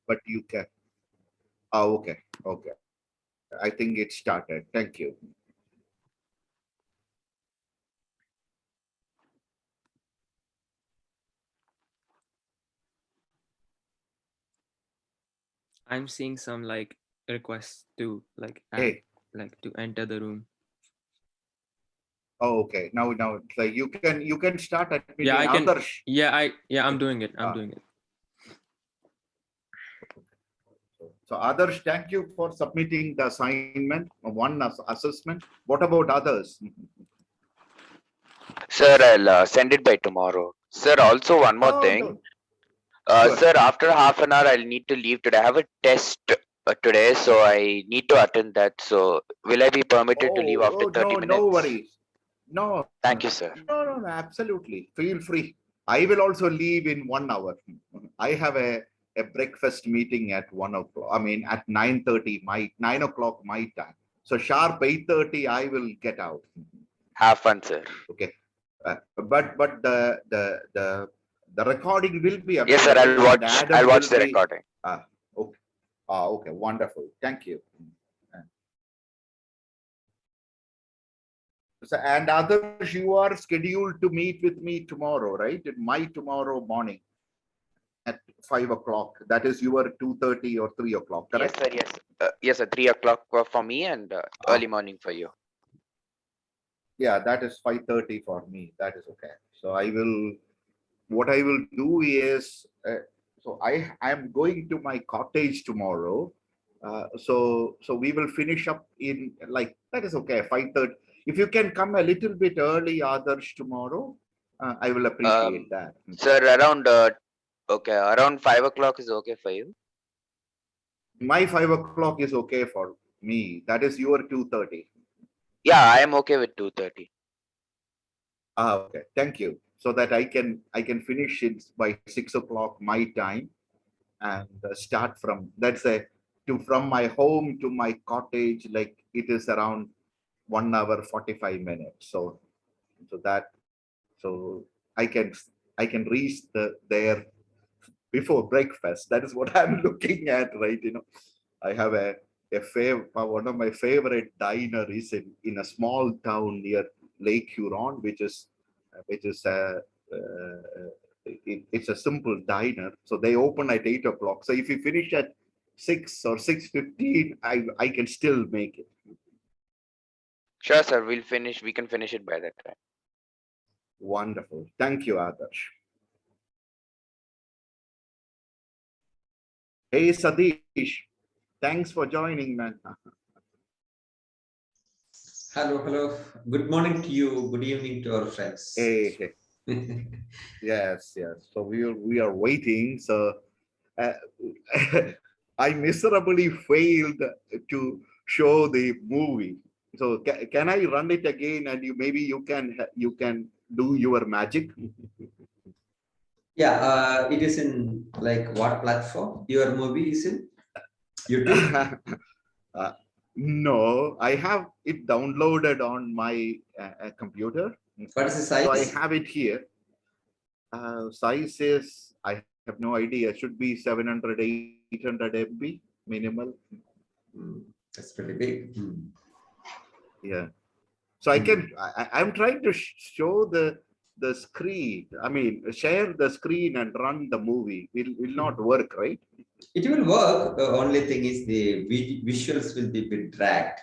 but you can. Oh, okay. Okay. I think it started. Thank you. I'm seeing some like requests to like add, Hey. like to enter the room. Oh, okay. Now it's like you can start Yeah, admitting I can. others. Yeah, I'm Okay. doing it. I'm doing it. So others, thank you for submitting the assignment, one assessment. What about others? Sir, I'll send it by tomorrow. Sir, also one more Oh, thing. no. Sure. Sir, after half an hour, I'll need to leave today. I have a test today, so I need to attend that. So, will I be permitted to leave after Oh, 30 no, no minutes? worries. No, Thank you, sir. no, absolutely. Feel free. I will also leave in 1 hour. I have a breakfast meeting at 1 o'clock. I mean, at 9:30, 9 o'clock my time. So sharp 8:30, I will get out. Have fun, sir. Okay. But the recording will be Yes, sir. available and I'll Adam watch will the be. recording. Okay. Okay. Wonderful. Thank you. So, and others, you are scheduled to meet with me tomorrow, right? My tomorrow morning at 5 o'clock. That is your 2:30 or 3 o'clock, Yes, correct? sir. Yes. Yes, sir. 3 o'clock for me and Ah, early morning for you. yeah, that is 5:30 for me. That is okay. So I will. What I will do is, so I am going to my cottage tomorrow. So we will finish up in like that is okay. 5:30. If you can come a little bit early, others tomorrow, I will appreciate that. Sir, around around 5 o'clock is okay for you. My 5 o'clock is okay for me. That is your 2:30. Yeah, I am okay with 2:30. Okay. Thank you. So that I can finish it by 6 o'clock my time and start from that's a to from my home to my cottage like it is around 1 hour 45 minutes. So I can reach there before breakfast. That is what I'm looking at, right? I have one of my favorite diner is in a small town near Lake Huron, it's a simple diner. So they open at 8 o'clock. So if you finish at 6 or 6:15, I can still make it. Sure, sir. We can finish it by that time. Wonderful. Thank you, Adarsh. Hey, Sadish. Thanks for joining, man. Hello, hello. Good morning to you. Good evening to our friends. Hey. Yes. So we are waiting. So uh, I miserably failed to show the movie. So can I run it again and you can do your magic? Yeah, it is in like what platform? Your movie is in YouTube? uh, no, I have it downloaded on my computer. What is the So I size? have it here. Size is I have no idea. It should be 700, 800 MB minimal. That's pretty big. Yeah. So I'm trying to show the screen. I mean, share the screen and run the movie. Will not work, right? It will work. The only thing is the visuals will be a bit dragged.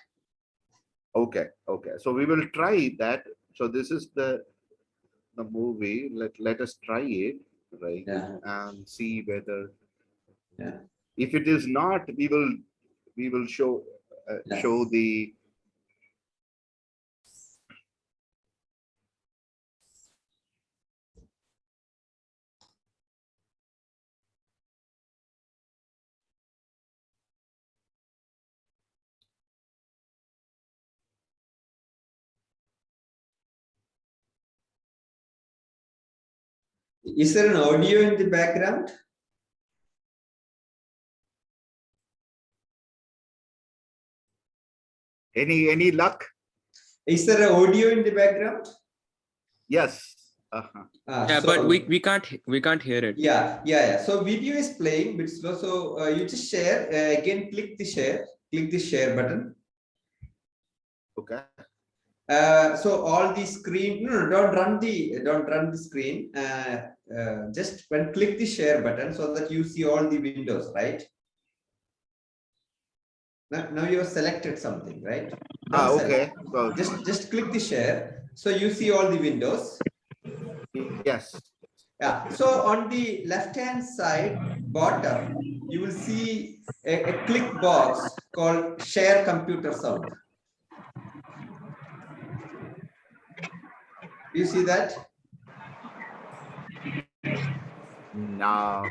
Okay. So we will try that. So this is the movie. Let us try it, right? Yeah. And see whether Yeah. if it is not, we will show Yeah. show the. Is there an audio in the background? Any luck? Is there an audio in the background? Yes, Uh-huh. Yeah, So, but we can't hear it. yeah. So video is playing bit slow. So you just share again. Click the share button. Okay. So all the screen. No, don't run the screen. Just when click the share button so that you see all the windows, right? Now you have selected something, right? Don't Okay. select. So Just click the share. So you see all the windows. yes. Yeah. So on the left hand side bottom, you will see a click box called share computer sound. You see that? No,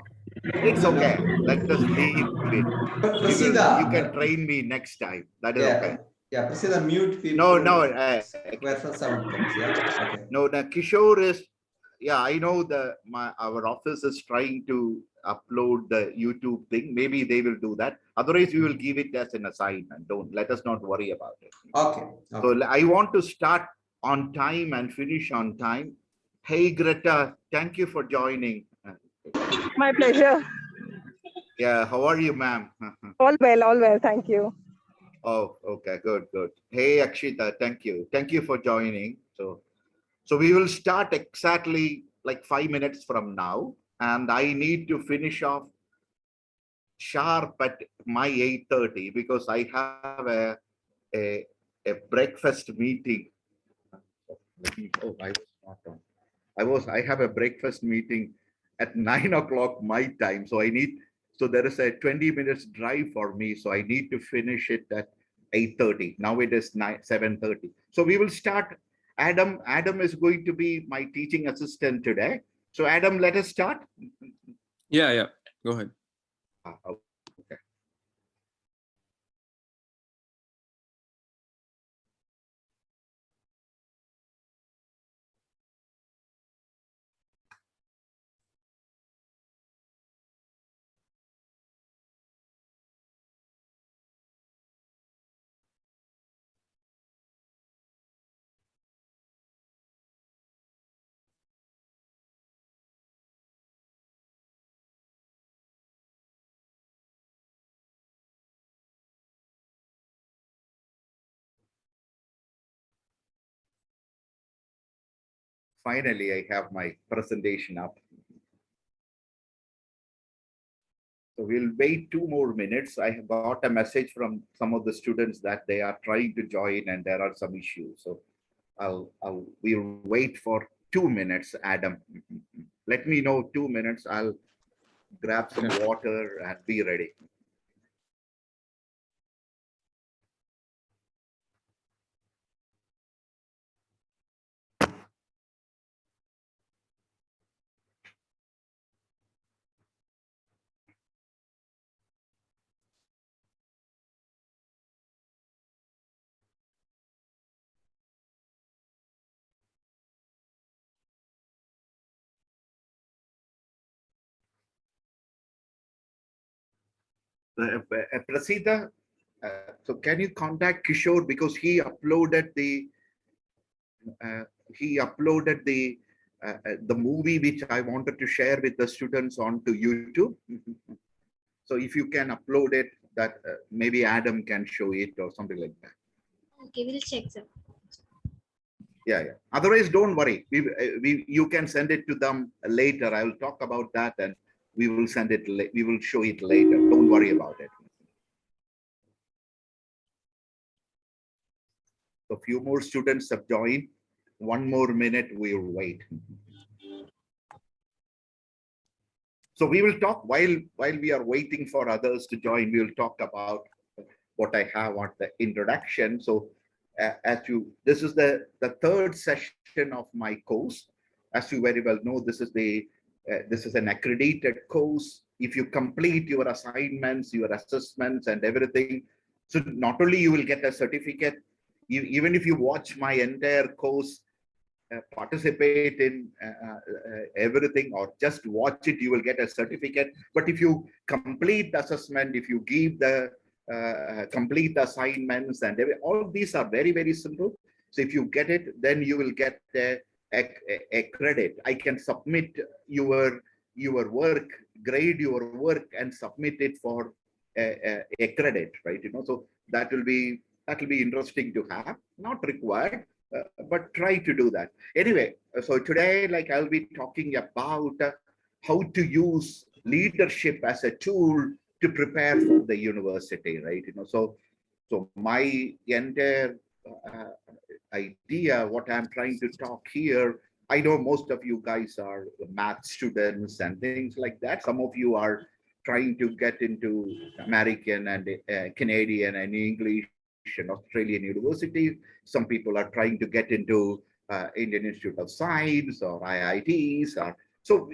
it's okay. Let us leave it. You can Prasida. train me next time. That is okay. Yeah. Prasida, mute No, people no, where the sound comes. Yeah. Okay. no. The Kishore is. Yeah, I know our office is trying to upload the YouTube thing. Maybe they will do that. Otherwise, we will give it as an assignment. Don't let us not worry about it. Okay. So I want to start on time and finish on time. Hey Greta, thank you for joining. My pleasure. Yeah, how are you, ma'am? All well. Thank you. Oh, okay, good, good. Hey Akshita, thank you. Thank you for joining. So we will start exactly like 5 minutes from now, and I need to finish off sharp at my 8:30 because I have a, a breakfast meeting. Oh, I was not on. I have a breakfast meeting at 9 o'clock my time. So there is a 20 minutes drive for me. So I need to finish it at 8:30. Now it is 7:30. So we will start. Adam is going to be my teaching assistant today. So Adam, let us start. Yeah. Go ahead. Okay. Finally, I have my presentation up. So we'll wait 2 more minutes. I have got a message from some of the students that they are trying to join and there are some issues. So we'll wait for 2 minutes, Adam. Let me know 2 minutes. I'll grab some water and be ready. Prasida, so can you contact Kishore because uh, he uploaded the movie which I wanted to share with the students onto YouTube. So if you can upload it, that maybe Adam can show it or something like that. Okay, we'll check, sir. Yeah. Otherwise, don't worry. You can send it to them later. I will talk about that and we will send it. We will show it later. Don't worry about it. So few more students have joined. 1 more minute, we'll wait. So we will talk while we are waiting for others to join. We will talk about what I have on the introduction. So this is the third session of my course. As you very well know, this is an accredited course. If you complete your assignments, your assessments and everything, so not only you will get a certificate, even if you watch my entire course, participate in everything or just watch it, you will get a certificate. But if you complete the assessment, if you give the complete assignments and all these are very, very simple. So if you get it, then you will get a a credit. I can submit your work, grade your work, and submit it for a credit, right? So that will be interesting to have. Not required, but try to do that. Anyway, so today, like I'll be talking about how to use leadership as a tool to prepare for the university, right? So my entire idea, what I'm trying to talk here, I know most of you guys are math students and things like that. Some of you are trying to get into American and Canadian and English and Australian universities. Some people are trying to get into Indian Institute of Science or IITs. So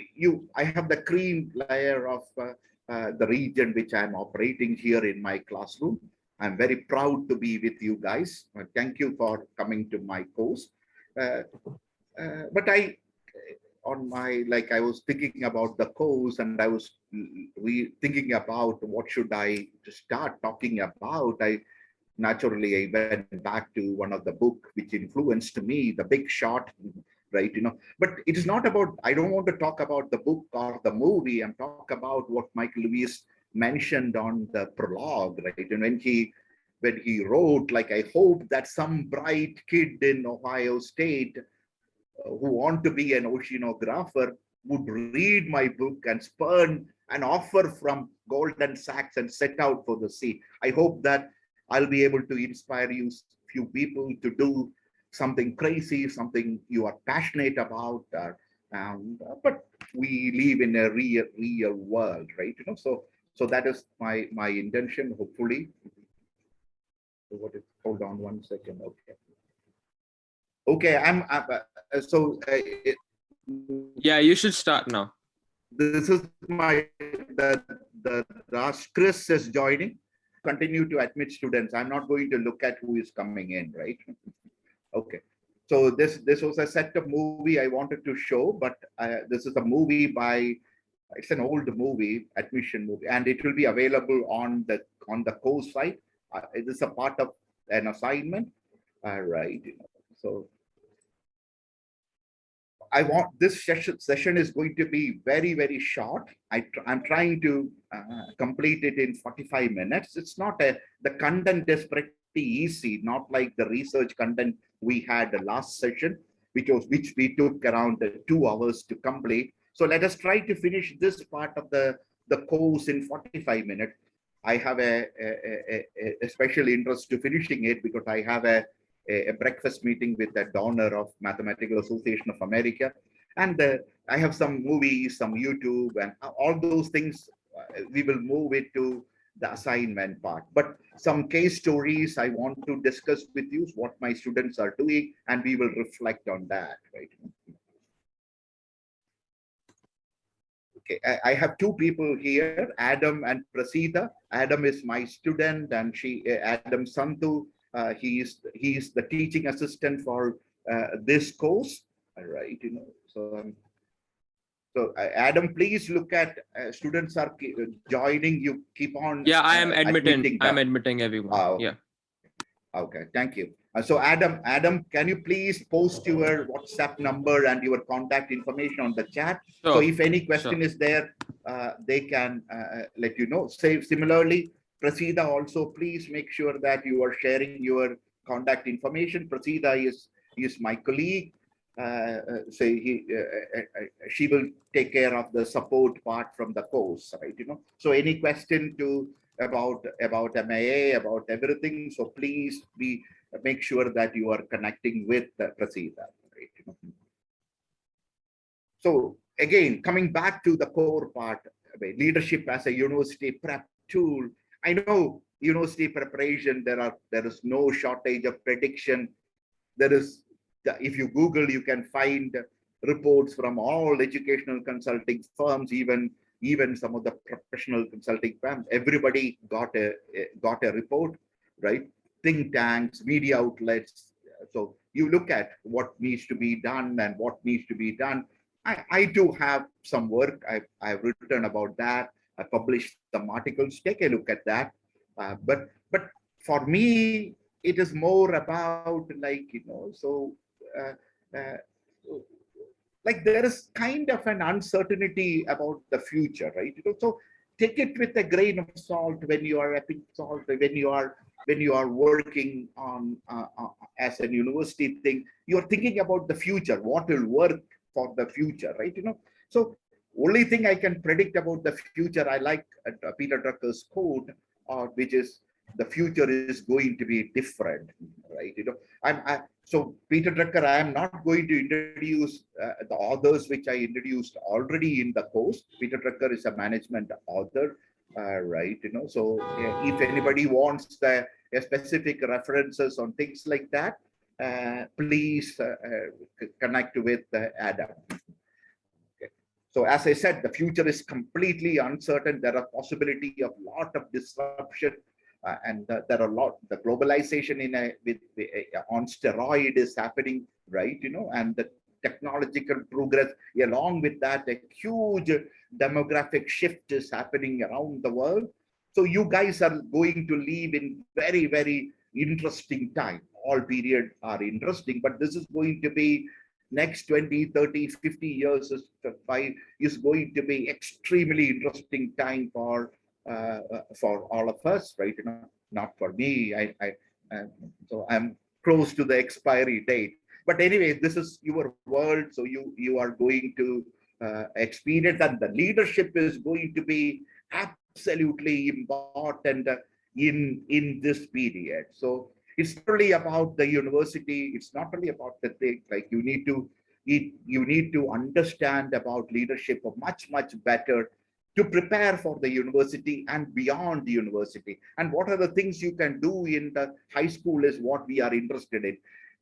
I have the cream layer of the region which I'm operating here in my classroom. I'm very proud to be with you guys. Thank you for coming to my course. But I was thinking about the course, and I was thinking about what should I start talking about. Naturally, I went back to one of the book which influenced me, The Big Shot, right? But it is not about, I don't want to talk about the book or the movie. I'm talking about what Michael Lewis mentioned on the prologue, right? And when he wrote, like, I hope that some bright kid in Ohio State who want to be an oceanographer would read my book and spurn an offer from Goldman Sachs and set out for the sea. I hope that I'll be able to inspire you, few people, to do something crazy, something you are passionate about. But we live in a real world, right? So that is my intention. Hopefully, hold on one second. Okay. Yeah, you should start now. This is the last Chris is joining. Continue to admit students. I'm not going to look at who is coming in, right? Okay. So this was a set of movie I wanted to show, but this is a movie by, it's an old movie, admission movie, and it will be available on the course site. It is a part of an assignment, right? So I want this session is going to be very short. I'm trying to complete it in 45 minutes. It's not the content is pretty easy, not like the research content we had the last session, which we took around 2 hours to complete. So let us try to finish this part of the course in 45 minutes. I have a special interest to finishing it because I have a breakfast meeting with the donor of Mathematical Association of America. And I have some movies, some YouTube, and all those things. We will move it to the assignment part. But some case stories I want to discuss with you, what my students are doing, and we will reflect on that, right? Okay, I have two people here, Adam and Prasida. Adam is my student, and Adam Santu. He is the teaching assistant for this course. All right, so Adam, please look at students are joining. You keep on. Yeah, I am admitting. I'm them. admitting everyone. Yeah. Okay, thank you. So Adam, can you please post your WhatsApp number and your contact information on the chat? Sure. So if any question is there, they can let you know. Similarly, Prasida, also please make sure that you are sharing your contact information. Prasida is my colleague. She will take care of the support part from the course, right? So any question about MAA, about everything, so please make sure that you are connecting with Prasida, right? So again, coming back to the core part, leadership as a university prep tool. I know university preparation, there is no shortage of prediction. If you Google, you can find reports from all educational consulting firms, even some of the professional consulting firms. Everybody got a report, right? Think tanks, media outlets. So you look at what needs to be done and what needs to be done. I do have some work. I've written about that. I published some articles. Take a look at that. But for me, it is more about, like, so like there is kind of an uncertainty about the future, right? So take it with a grain of salt when you are when you are working on as a university thing. You're thinking about the future, what will work for the future, right? So only thing I can predict about the future, I like Peter Drucker's quote, which is the future is going to be different, right? So Peter Drucker, I am not going to introduce the authors which I introduced already in the course. Peter Drucker is a management author, right? So if anybody wants a specific references on things like that, please connect with Adam. Okay. So as I said, the future is completely uncertain. There are possibility of lot of disruption. And there are a lot, the globalization on steroid is happening, right? And the technological progress, along with that, a huge demographic shift is happening around the world. So you guys are going to live in very, very interesting time. All periods are interesting, but this is going to be next 20, 30, 50 years is going to be extremely interesting time for all of us, right? Not for me. So I'm close to the expiry date. But anyway, this is your world, so you are going to experience that. The leadership is going to be absolutely important in this period. So it's not only about the university. It's not only about the thing. Like you need to understand about leadership much better to prepare for the university and beyond the university. And what are the things you can do in the high school is what we are interested in.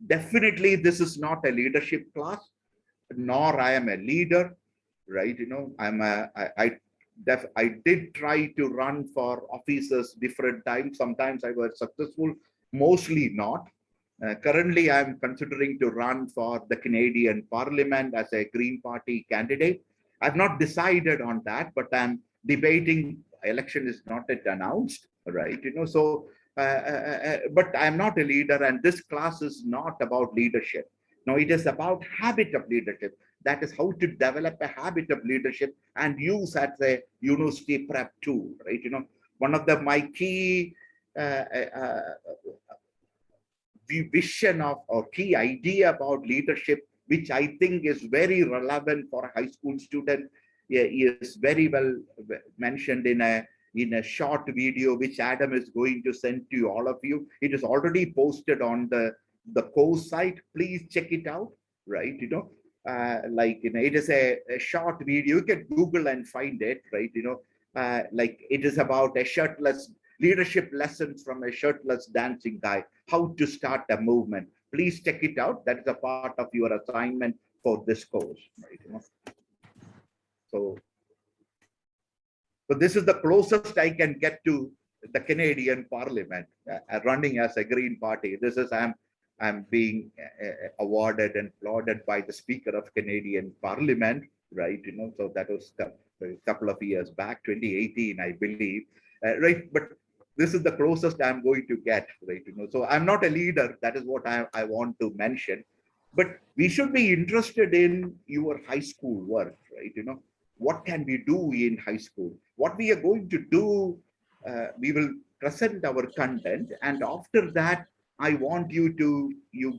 Definitely, this is not a leadership class, nor I am a leader, right? I did try to run for offices different times. Sometimes I was successful, mostly not. Currently, I'm considering to run for the Canadian Parliament as a Green Party candidate. I've not decided on that, but I'm debating. Election is not yet announced, right? So, but I'm not a leader, and this class is not about leadership. No, it is about habit of leadership. That is how to develop a habit of leadership and use as a university prep tool, right? One of my key vision of or key idea about leadership, which I think is very relevant for a high school student, is very well mentioned in a short video which Adam is going to send to all of you. It is already posted on the course site. Please check it out, right? It is a short video. You can Google and find it, right? Like it is about a shirtless leadership lessons from a shirtless dancing guy, how to start a movement. Please check it out. That is a part of your assignment for this course, right? So this is the closest I can get to the Canadian Parliament, running as a Green Party. This is I'm being awarded and applauded by the Speaker of Canadian Parliament, right? So that was a couple of years back, 2018, I believe, right? But this is the closest I'm going to get, right? So I'm not a leader. That is what I want to mention. But we should be interested in your high school work, right? What can we do in high school? What we are going to do, we will present our content, and after that, I want you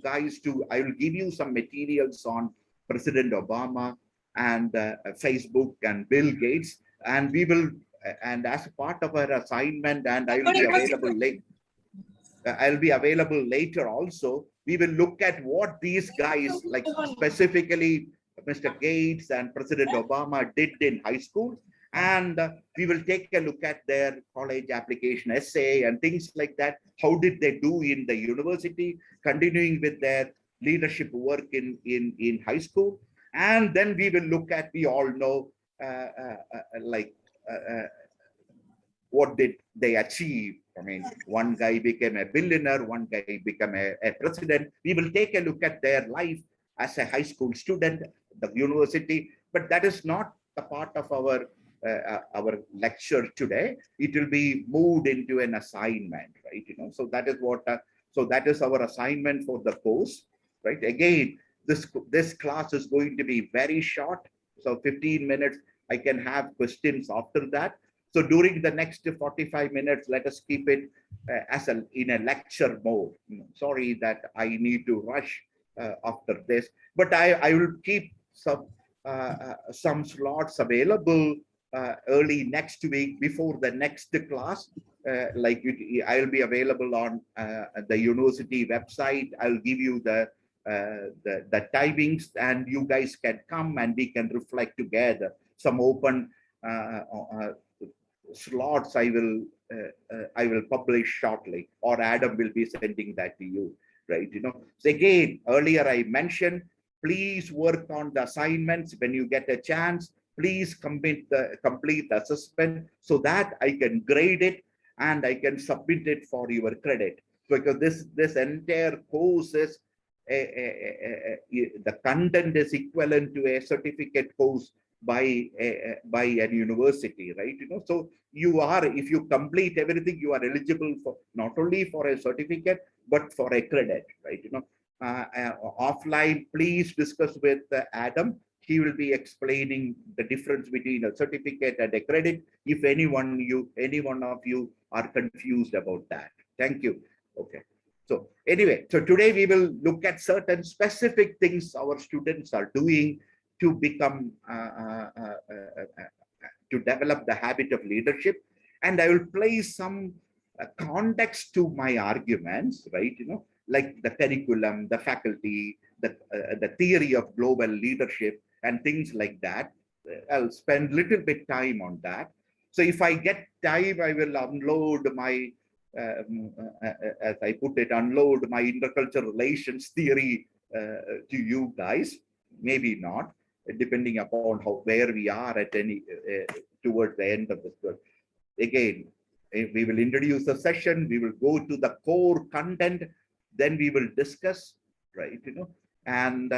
guys to, I will give you some materials on President Obama and Facebook and Bill Gates, and we will, and as part of our assignment, and I will be available late. I'll be available later also. We will look at what these guys, like specifically Mr. Gates and President Obama, did in high school. And we will take a look at their college application essay and things like that. How did they do in the university, continuing with their leadership work in high school? And then we will look at, we all know, what did they achieve? I mean, one guy became a billionaire, one guy became a president. We will take a look at their life as a high school student, the university, but that is not the part of our lecture today. It will be moved into an assignment, right? So that is what, so that is our assignment for the course, right? Again, this class is going to be very short. So 15 minutes, I can have questions after that. So during the next 45 minutes, let us keep it in a lecture mode. Sorry that I need to rush after this, but I will keep some slots available early next week before the next class. I'll be available on the university website. I'll give you the timings, and you guys can come and we can reflect together. Some open slots I will publish shortly, or Adam will be sending that to you, right? So again, earlier I mentioned, please work on the assignments when you get a chance. Please complete the assessment so that I can grade it and I can submit it for your credit. Because this entire course is the content is equivalent to a certificate course by an university, right? So you are, if you complete everything, you are eligible for not only for a certificate but for a credit, right? Offline, please discuss with Adam. He will be explaining the difference between a certificate and a credit if any one of you are confused about that. Thank you. Okay. So anyway, so today we will look at certain specific things our students are doing to become to develop the habit of leadership, and I will place some context to my arguments, right? Like the curriculum, the faculty, the theory of global leadership, and things like that. I'll spend little bit time on that. So if I get time, I will unload my as I put it, unload my intercultural relations theory to you guys. Maybe not, depending upon where we are at any towards the end of this course. Again, we will introduce the session. We will go to the core content. Then we will discuss, right? And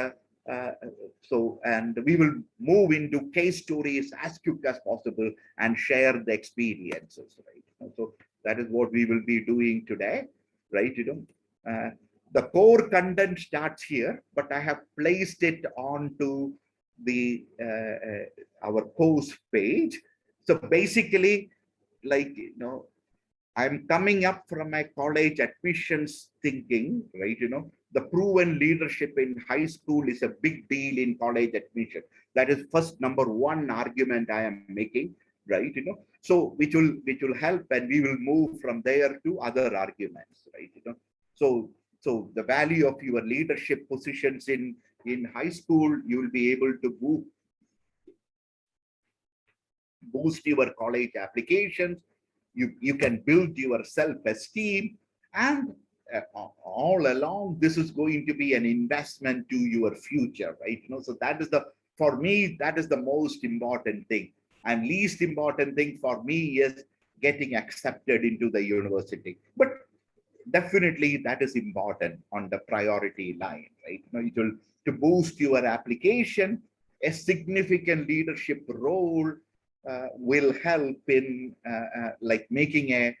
and we will move into case stories as quick as possible and share the experiences, right? So that is what we will be doing today, right? The core content starts here, but I have placed it onto the our course page. So basically, like, I'm coming up from my college admissions thinking, right? The proven leadership in high school is a big deal in college admission. That is first number one argument I am making, right? So which will help, and we will move from there to other arguments, right? So the value of your leadership positions in high school, you will be able to boost your college applications. You can build your self-esteem, and all along this is going to be an investment to your future, right? So that is for me, that is the most important thing. And least important thing for me is getting accepted into the university, but definitely that is important on the priority line, right? It will, to boost your application, a significant leadership role will help in like making a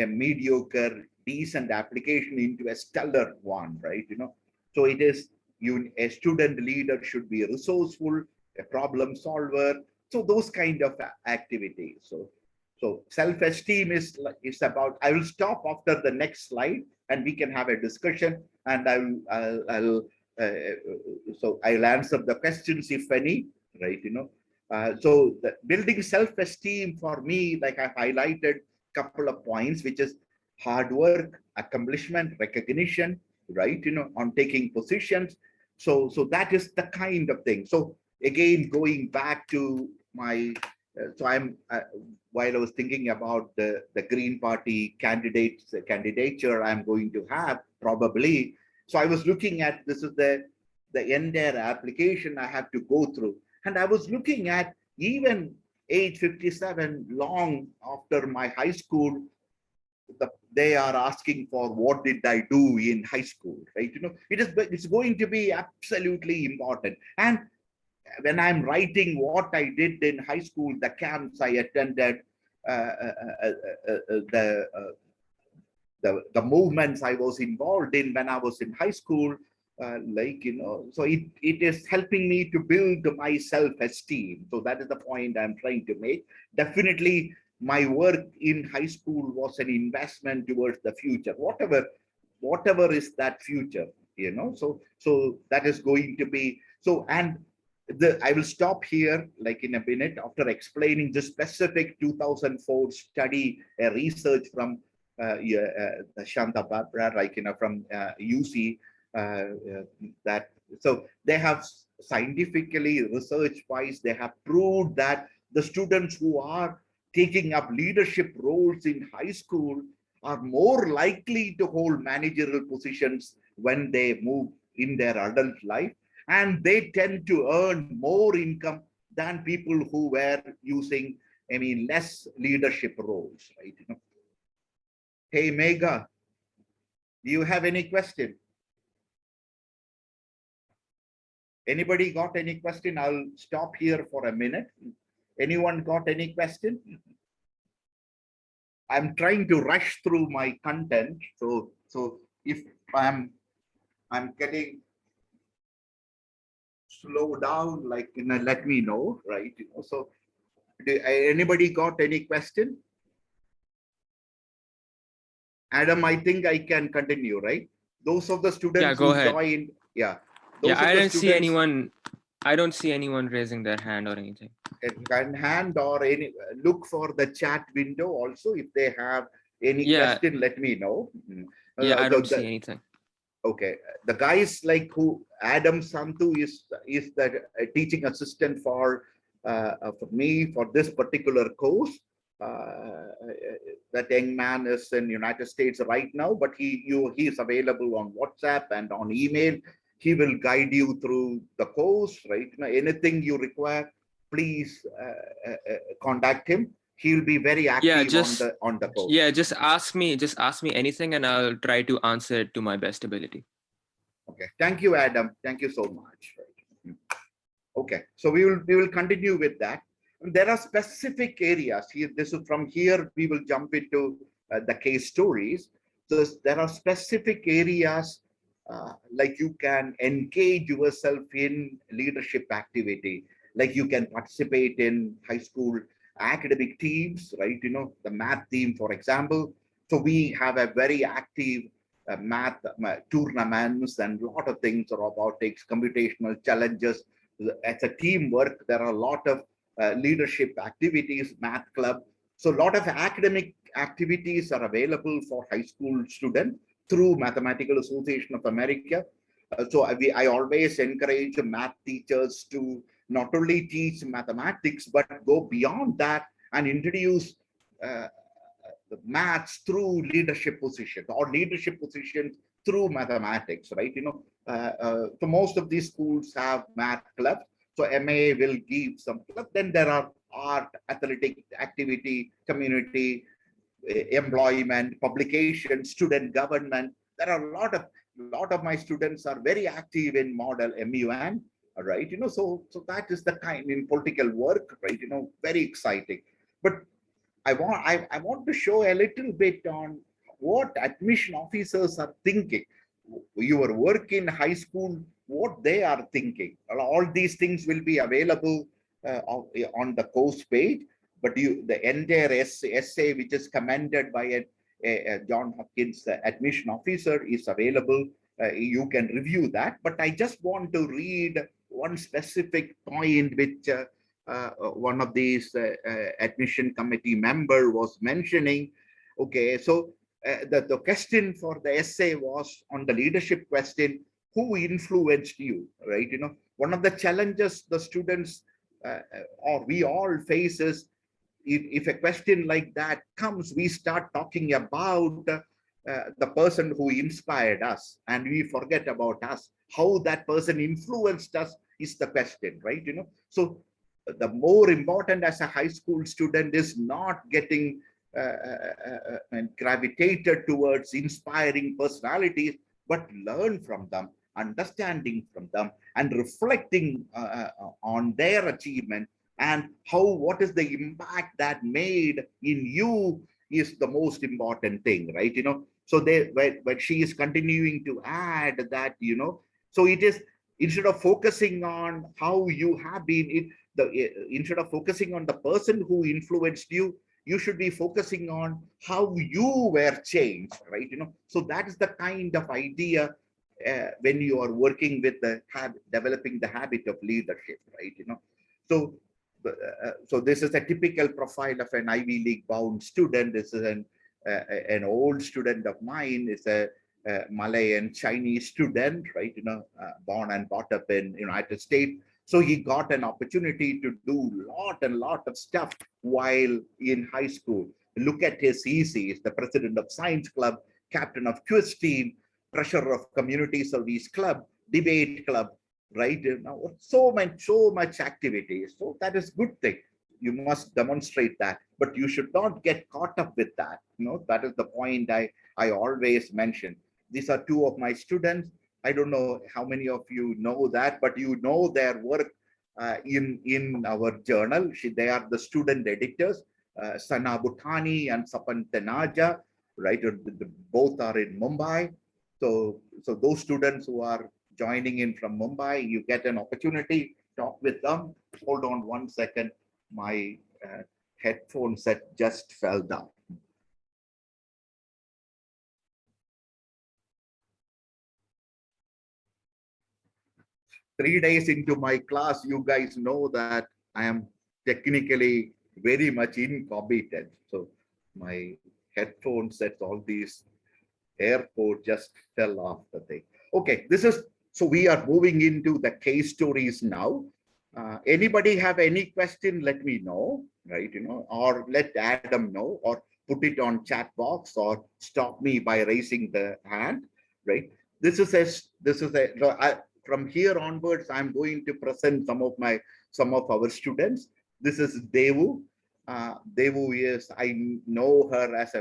mediocre, decent application into a stellar one, right? So it is, a student leader should be resourceful, a problem solver. So those kind of activities. So self-esteem is about, I will stop after the next slide and we can have a discussion, and so I'll answer the questions if any, right? So the building self-esteem for me, like I highlighted a couple of points, which is hard work, accomplishment, recognition, right? On taking positions. So that is the kind of thing. So again, going back to my, so I'm, while I was thinking about the Green Party candidature I'm going to have probably. So I was looking at, this is the entire application I have to go through. And I was looking at even age 57, long after my high school, they are asking for what did I do in high school, right? It's going to be absolutely important. And when I'm writing what I did in high school, the camps I attended, the movements I was involved in when I was in high school, So it is helping me to build my self-esteem. So that is the point I'm trying to make. Definitely, my work in high school was an investment towards the future, whatever is that future, so that is going to be so. And I will stop here like in a minute after explaining the specific 2004 study, research from Shanta Barbara, from UC, that so they have scientifically, research wise, they have proved that the students who are taking up leadership roles in high school are more likely to hold managerial positions when they move in their adult life, and they tend to earn more income than people who were using, less leadership roles, right? Hey, Mega, do you have any question? Anybody got any question? I'll stop here for a minute. Anyone got any question? I'm trying to rush through my content. So if I'm getting slow down, let me know, right? So anybody got any question? Adam, I think I can continue, right? Those of the students Yeah, go who ahead. joined, yeah. Yeah, I the don't see students anyone. I don't see anyone raising their hand or anything. in hand or any, look for the chat window also. If they have any Yeah, question, let me know. yeah, I don't see The anything. okay, the guys like who Adam Santu is the teaching assistant for me for this particular course. That young man is in United States right now, but he is available on WhatsApp and on email. He will guide you through the course, right? Anything you require, please contact him. He'll be very Yeah, active on the course. yeah, just ask me anything, and I'll try to answer it to my best ability. Okay, thank you, Adam. Thank you so much. Okay, so we will continue with that. And there are specific areas here. This is from here we will jump into the case stories. So there are specific areas like you can engage yourself in leadership activity, like you can participate in high school academic teams, right? The math team, for example. So we have a very active math tournaments and a lot of things, robotics, computational challenges. As a teamwork, there are a lot of leadership activities, math club. So a lot of academic activities are available for high school students through Mathematical Association of America. I always encourage math teachers to not only teach mathematics, but go beyond that and introduce uh, the maths through leadership positions or leadership positions through mathematics, right? So most of these schools have math clubs. So MA will give some club. Then there are art, athletic activity, community, employment, publication, student government. There are a lot of my students are very active in model MUN, right? So that is the kind in political work, right? Very exciting. But I want to show a little bit on what admission officers are thinking. Your work in high school, what they are thinking. All these things will be available on the course page, but the entire essay which is commended by a John Hopkins admission officer is available. You can review that. But I just want to read one specific point which one of these admission committee member was mentioning. Okay, so the question for the essay was on the leadership question: who influenced you, right? One of the challenges the students or we all face is, if a question like that comes, we start talking about the person who inspired us, and we forget about us. How that person influenced us is the question, right? So the more important as a high school student is not getting and gravitated towards inspiring personalities, but learn from them, understanding from them, and reflecting on their achievement, and what is the impact that made in you is the most important thing, right? So when she is continuing to add that, So it is, instead of focusing on how you have been, instead of focusing on the person who influenced you, you should be focusing on how you were changed, right? So that is the kind of idea when you are working with the developing the habit of leadership, right? So so this is a typical profile of an Ivy League bound student. This is an old student of mine. Is a Malay and Chinese student, right? Born and brought up in United States. So he got an opportunity to do lot of stuff while in high school. Look at his EC. He's the president of Science Club, captain of quiz team, treasurer of community service club, debate club, right? So much activity. So that is good thing. You must demonstrate that, but you should not get caught up with that. That is the point I always mention. These are two of my students. I don't know how many of you know that, but you know their work in our journal. They are the student editors, Sana Bhutani and Sapan Tenaja, right? Both are in Mumbai. So those students who are joining in from Mumbai, you get an opportunity, talk with them. Hold on 1 second. My headphone set just fell down. Three days into my class, you guys know that I am technically very much incompetent. So my headphone sets, all these airport just fell off the thing. Okay, so we are moving into the case stories now. Anybody have any question, let me know, right? Or let Adam know, or put it on chat box, or stop me by raising the hand, right? From here onwards, I'm going to present some of our students. This is Devu. Devu is, I know her as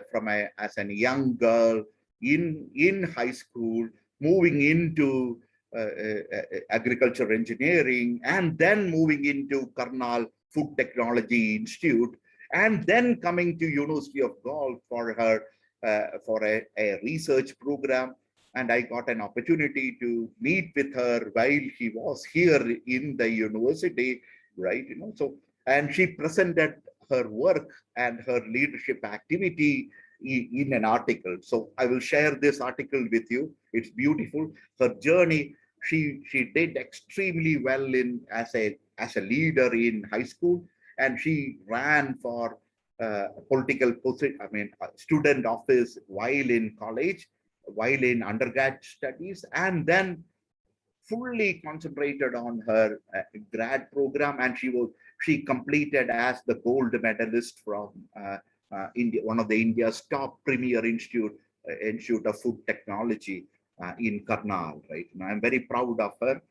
a young girl in high school, moving into agriculture engineering, and then moving into Karnal Food Technology Institute, and then coming to University of Gaul for her for a research program. And I got an opportunity to meet with her while she was here in the university, right? So, and she presented her work and her leadership activity in an article. So I will share this article with you. It's beautiful. Her journey, she did extremely well as a leader in high school, and she ran for political position, student office while in college, while in undergrad studies, and then fully concentrated on her grad program, and she completed as the gold medalist from India, one of the India's top premier institute of food technology in Karnal, right? And I'm very proud of her.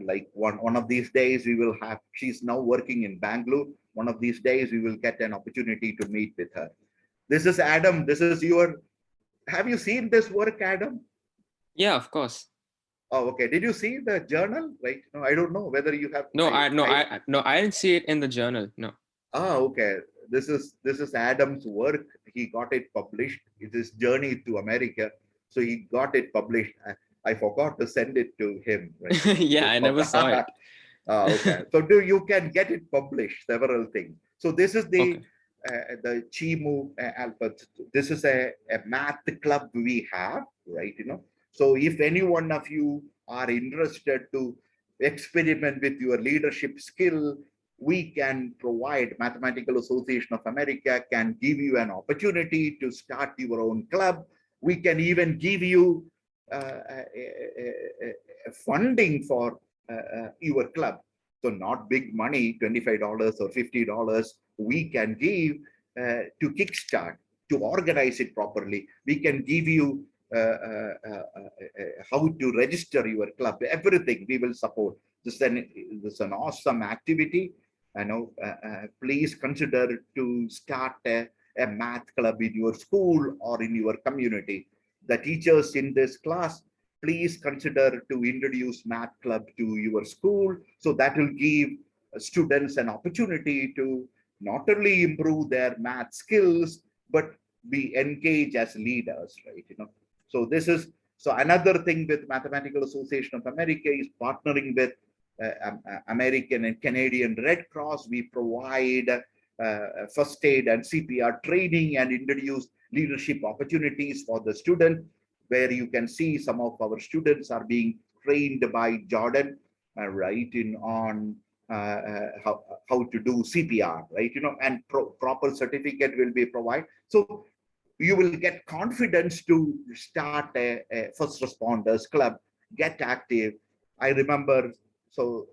Like one of these days we will have, she's now working in Bangalore. One of these days we will get an opportunity to meet with her. This is Adam. This is have you seen this work, Adam? Yeah, of course. Oh, okay. Did you see the journal? Right? No, I don't know whether you have. No, I didn't see it in the journal. No. Ah, okay. This is Adam's work. He got it published. It is Journey to America. So he got it published. I forgot to send it to him. Right? Yeah, I never saw it. Okay. So you can get it published, several things. So this is the Chimu Alpha. This is a math club we have, right? So if any one of you are interested to experiment with your leadership skill, we can provide, Mathematical Association of America can give you an opportunity to start your own club. We can even give you funding for your club. So not big money, $25 or $50, we can give to kickstart, to organize it properly. We can give you how to register your club, everything we will support. This is an awesome activity. I know, please consider to start a math club in your school or in your community. The teachers in this class, please consider to introduce math club to your school. So that will give students an opportunity to not only improve their math skills, but be engaged as leaders, right? So this is So another thing with Mathematical Association of America is partnering with American and Canadian Red Cross. We provide first aid and CPR training and introduce leadership opportunities for the student, where you can see some of our students are being trained by Jordan, right, on how to do CPR, right, and proper certificate will be provided. So you will get confidence to start a first responders club, get active. I remember, so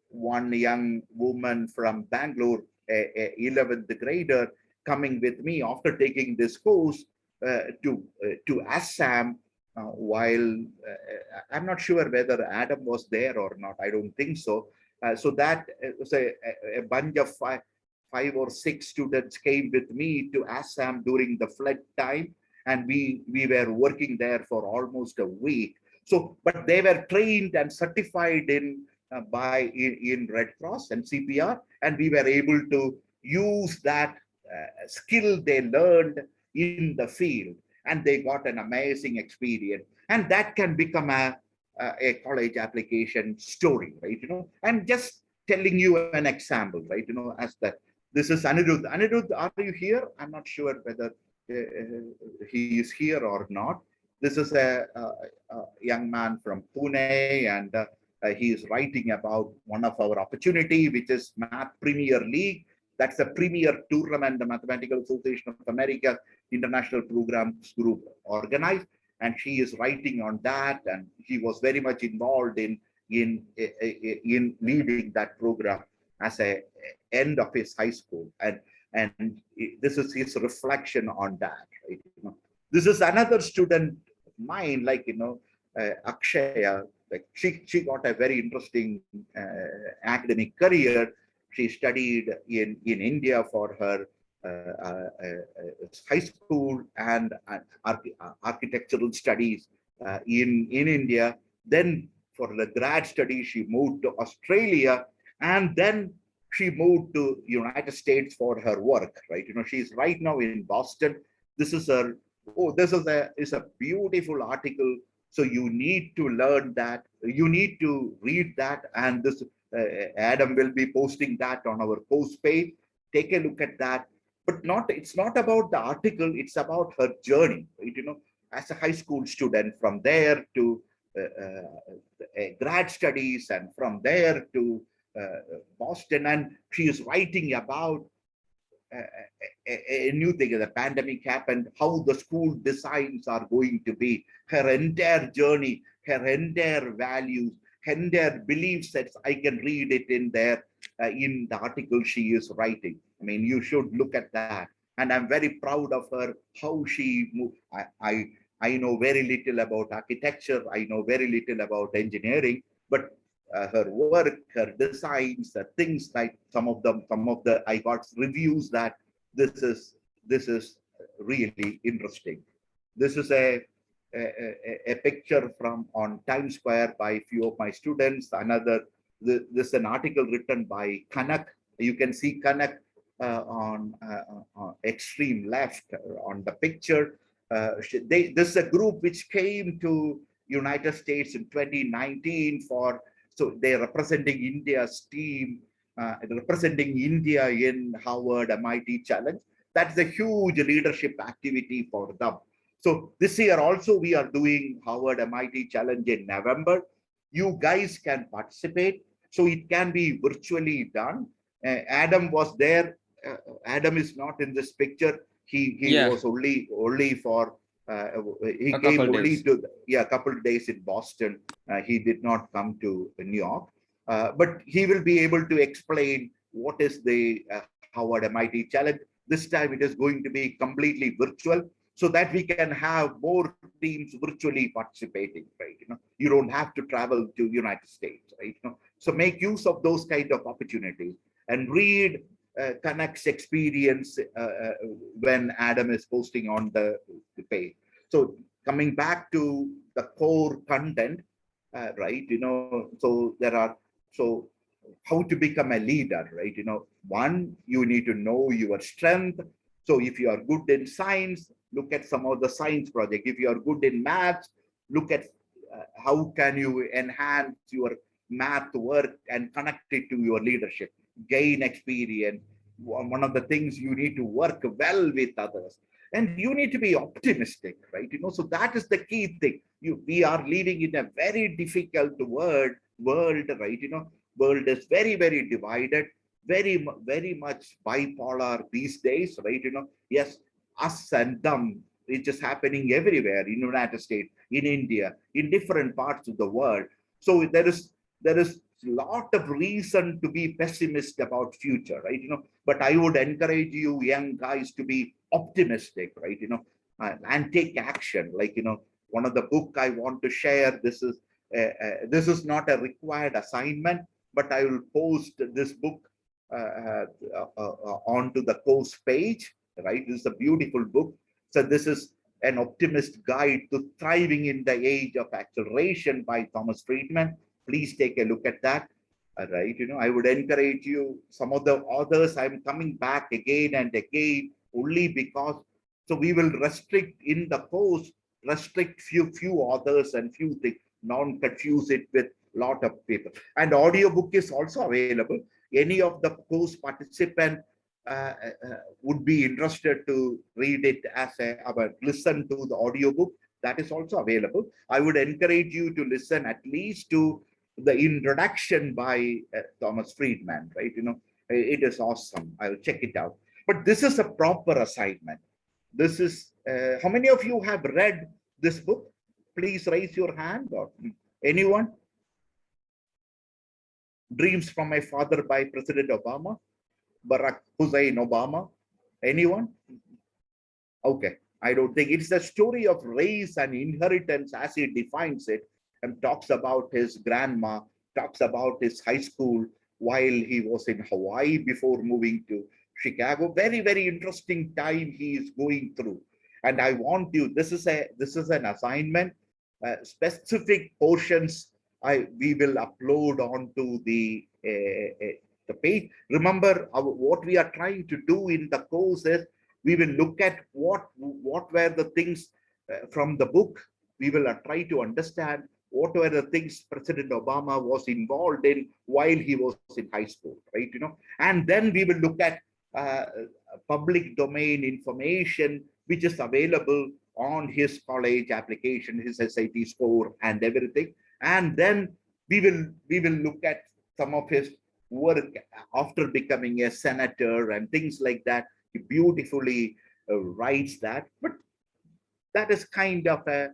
one young woman from Bangalore, a 11th grader, coming with me after taking this course to Assam, while I'm not sure whether Adam was there or not. I don't think so. So that was a bunch of five or six students came with me to Assam during the flood time, and we were working there for almost a week. So, but they were trained and certified in Red Cross and CPR, and we were able to use that skill they learned in the field, and they got an amazing experience, and that can become a college application story, right? I'm just telling you an example, right? As that this is Anirudh. Anirudh, are you here? I'm not sure whether he is here or not. This is a young man from Pune, and he is writing about one of our opportunity, which is Math Premier League. That's a premier tournament the Mathematical Association of America International Programs Group organized, and she is writing on that, and he was very much involved in leading that program as a end of his high school, and this is his reflection on that, right? This is another student of mine, like Akshaya. Like she got a very interesting academic career. She studied in India for her high school and architectural studies in India. Then for the grad study, she moved to Australia, and then she moved to United States for her work, right? She's right now in Boston. This is her, this is a beautiful article. So you need to learn that, you need to read that, and this Adam will be posting that on our post page. Take a look at that. But it's not about the article, it's about her journey, right? As a high school student, from there to grad studies, and from there to Boston, and she is writing about a new thing. The pandemic happened, how the school designs are going to be, her entire journey, her entire values, her entire belief sets. I can read it in there in the article she is writing. I mean, you should look at that, and I'm very proud of her, how she moved. I know very little about architecture, I know very little about engineering, but her work, her designs, things like some of the I got reviews that this is really interesting. This is a picture from on Times Square by a few of my students. This is an article written by Kanak. You can see Kanak on extreme left on the picture. This is a group which came to United States in 2019 for. So they're representing India's team, representing India in Harvard MIT Challenge. That's a huge leadership activity for them. So this year also we are doing Harvard MIT Challenge in November. You guys can participate. So it can be virtually done. Adam was there. Adam is not in this picture. He was only for he came only to a couple of days in Boston. He did not come to New York, but he will be able to explain what is the Harvard MIT Challenge. This time it is going to be completely virtual, so that we can have more teams virtually participating, right? You don't have to travel to United States, right? So make use of those kind of opportunities and read Kanak's experience when Adam is posting on the page. So coming back to the core content, right? So there are, so how to become a leader, right? One, you need to know your strength. So if you are good in science, look at some of the science project. If you are good in maths, look at how can you enhance your math work and connect it to your leadership, gain experience. One of the things you need to work well with others, and you need to be optimistic, right? So that is the key thing. We are living in a very difficult world, right? World is very, very divided, very much bipolar these days, right? Yes, us and them, it's just happening everywhere in the United States, in India, in different parts of the world. So there is a lot of reason to be pessimist about future, right? But I would encourage you young guys to be optimistic, right? And take action. Like, one of the book I want to share, this is not a required assignment, but I will post this book onto the course page, right? This is a beautiful book. So this is an optimist guide to thriving in the age of acceleration by Thomas Friedman. Please take a look at that. Right, I would encourage you. Some of the authors, I'm coming back again and again only because, so we will restrict in the course, restrict few authors and few things, non-confuse it with lot of people. And audiobook is also available. Any of the course participant would be interested to read it as listen to the audiobook, that is also available. I would encourage you to listen at least to the introduction by Thomas Friedman, right? It is awesome. I'll check it out. But this is a proper assignment. This is, how many of you have read this book? Please raise your hand. Or anyone? Dreams from My Father by President Obama, Barack Hussein Obama. Anyone? Okay. I don't think it's a story of race and inheritance as he defines it, and talks about his grandma, talks about his high school while he was in Hawaii before moving to Chicago. Very, very interesting time he is going through. And I want you, this is an assignment, specific portions we will upload onto the page. Remember, what we are trying to do in the course is we will look at what were the things from the book. We will try to understand what were the things President Obama was involved in while he was in high school, right? And then we will look at public domain information which is available on his college application, his SAT score and everything. And then we will look at some of his work after becoming a senator and things like that. He beautifully writes that, but that is kind of a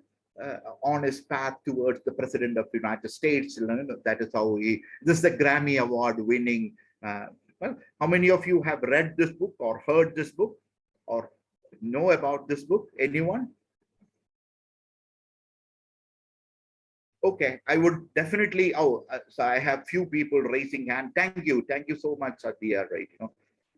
on his path towards the President of the United States. That is how this is the Grammy Award winning. Well, how many of you have read this book or heard this book or know about this book? Anyone? Okay, I would definitely. So I have few people raising hand. Thank you so much, Satya. Right?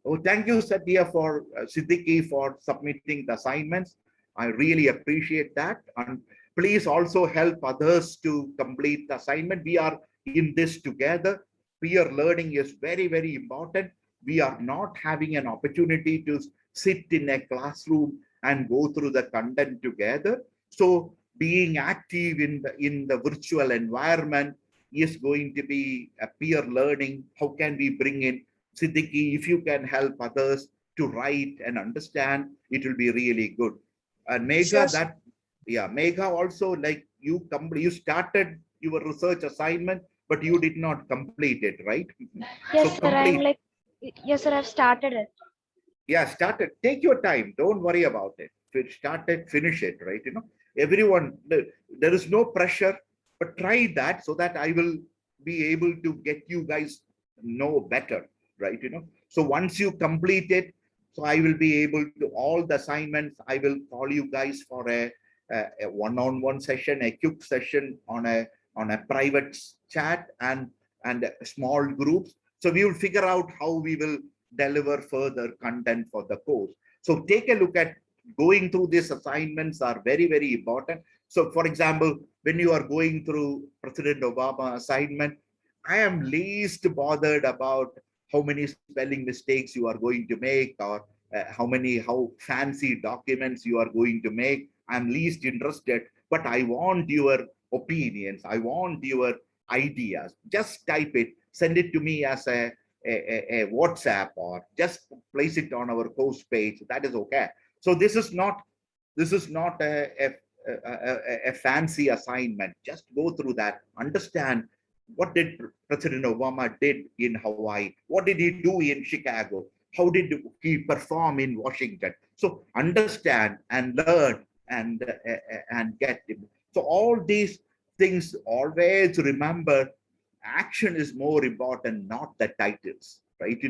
Oh, thank you, Satya, for Siddiqui for submitting the assignments. I really appreciate that. And please also help others to complete the assignment. We are in this together. Peer learning is very, very important. We are not having an opportunity to sit in a classroom and go through the content together. So being active in the virtual environment is going to be a peer learning. How can we bring in Siddiqui? If you can help others to write and understand, it will be really good. And Megha, Sure. Megha also, like you started your research assignment, but you did not complete it, right? Yes, So sir. I'm complete. like, yes, sir. I've started it. Yeah, start it. Take your time. Don't worry about it. Start it, finish it, right? Everyone, there is no pressure, but try that so that I will be able to get you guys know better, right? So once you complete it, so I will be able to all the assignments. I will call you guys for a one-on-one session, a quick session on a private chat and small groups. So we will figure out how we will deliver further content for the course. So take a look at going through these assignments are very, very important. So for example, when you are going through President Obama assignment, I am least bothered about how many spelling mistakes you are going to make or how fancy documents you are going to make. I'm least interested, but I want your opinions. I want your ideas. Just type it, send it to me as a WhatsApp, or just place it on our post page. That is okay. So this is not a fancy assignment. Just go through that, understand what did President Obama did in Hawaii, what did he do in Chicago, how did he perform in Washington. So understand and learn and get it. So all these things, always remember, action is more important, not the titles, right?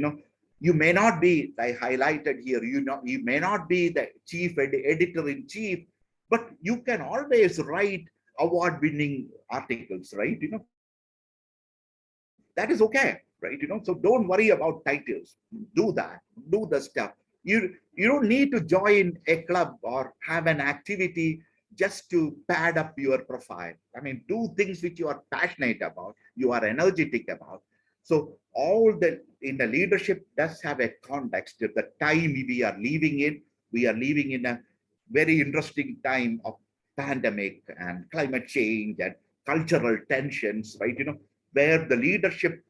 You may not be, I highlighted here, you may not be the chief editor in chief, but you can always write award-winning articles, right? That is okay, right? So don't worry about titles. Do that, do the stuff. You don't need to join a club or have an activity just to pad up your profile. I mean, do things which you are passionate about, you are energetic about. So all the in the leadership does have a context. The time we are living in a very interesting time of pandemic and climate change and cultural tensions, right? Where the leadership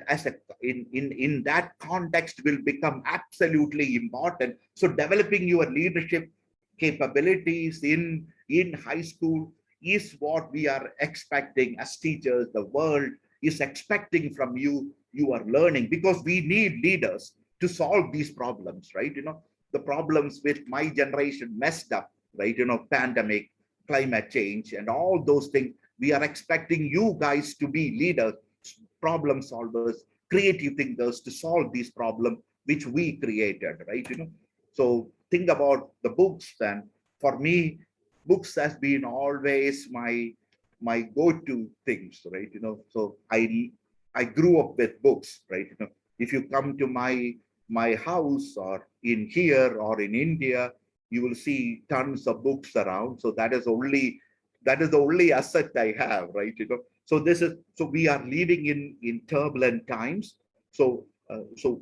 as a in that context will become absolutely important. So developing your leadership capabilities in high school is what we are expecting as teachers. The world is expecting from you. You are learning, because we need leaders to solve these problems, right? The problems which my generation messed up, right? Pandemic, climate change, and all those things. We are expecting you guys to be leaders, problem solvers, creative thinkers to solve these problems which we created, right? So think about the books. And for me, books has been always my go-to things, right? So I grew up with books, right? If you come to my house, or in here or in India, you will see tons of books around. So that is the only asset I have, right? So we are living in turbulent times. So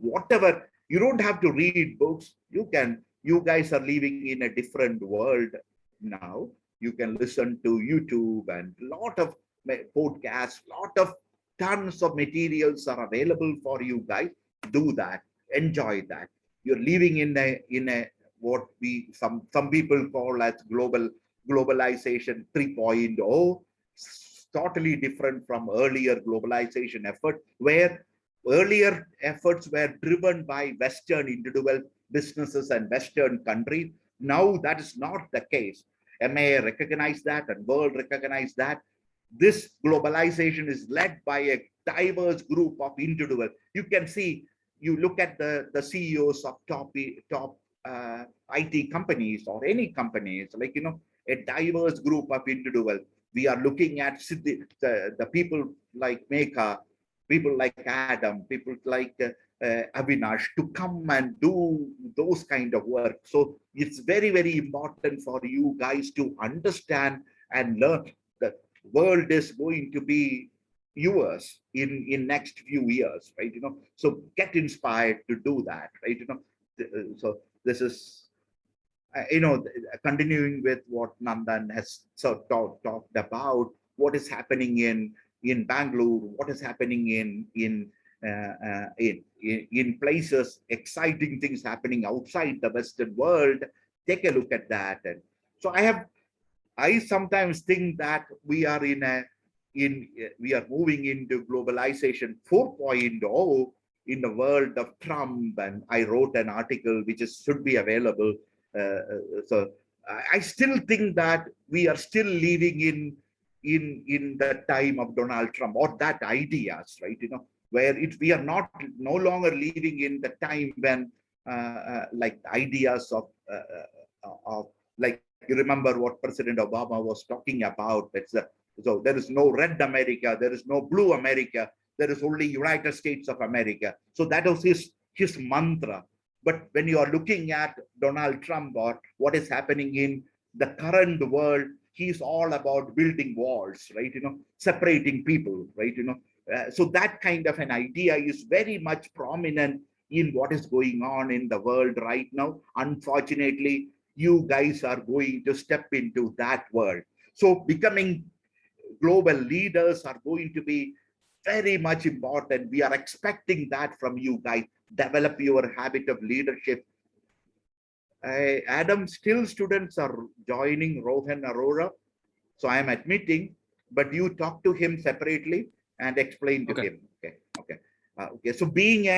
whatever, you don't have to read books. You guys are living in a different world now. You can listen to YouTube and lot of podcasts, tons of materials are available for you guys. Do that, enjoy that. You're living in a what we some people call as globalization 3.0, totally different from earlier globalization effort, where earlier efforts were driven by Western individual businesses and Western countries. Now that is not the case. MAA recognized that, and world recognized that. This globalization is led by a diverse group of individuals. You can see, you look at the CEOs of top IT companies or any companies, like, a diverse group of individuals. We are looking at the people like Meka, people like Adam, people like Avinash to come and do those kind of work. So it's very, very important for you guys to understand and learn that world is going to be yours in next few years, right? So get inspired to do that, right? So this is continuing with what Nandan has talked about, what is happening in Bangalore, what is happening in places, exciting things happening outside the Western world. Take a look at that. And so I sometimes think that we are we are moving into globalization 4.0 in the world of Trump. And I wrote an article which should be available. So I still think that we are still living in the time of Donald Trump, or that ideas, right? Where we are no longer living in the time when like ideas of like, you remember what President Obama was talking about. So there is no red America, there is no blue America, there is only United States of America. So that was his mantra. But when you are looking at Donald Trump or what is happening in the current world, he's all about building walls, right? Separating people, right? So that kind of an idea is very much prominent in what is going on in the world right now. Unfortunately, you guys are going to step into that world. So becoming global leaders are going to be very much important. We are expecting that from you guys. Develop your habit of leadership. Adam, still students are joining Rohan Arora. So I am admitting, but you talk to him separately and explain to Okay. him. Okay. Okay. Okay. So being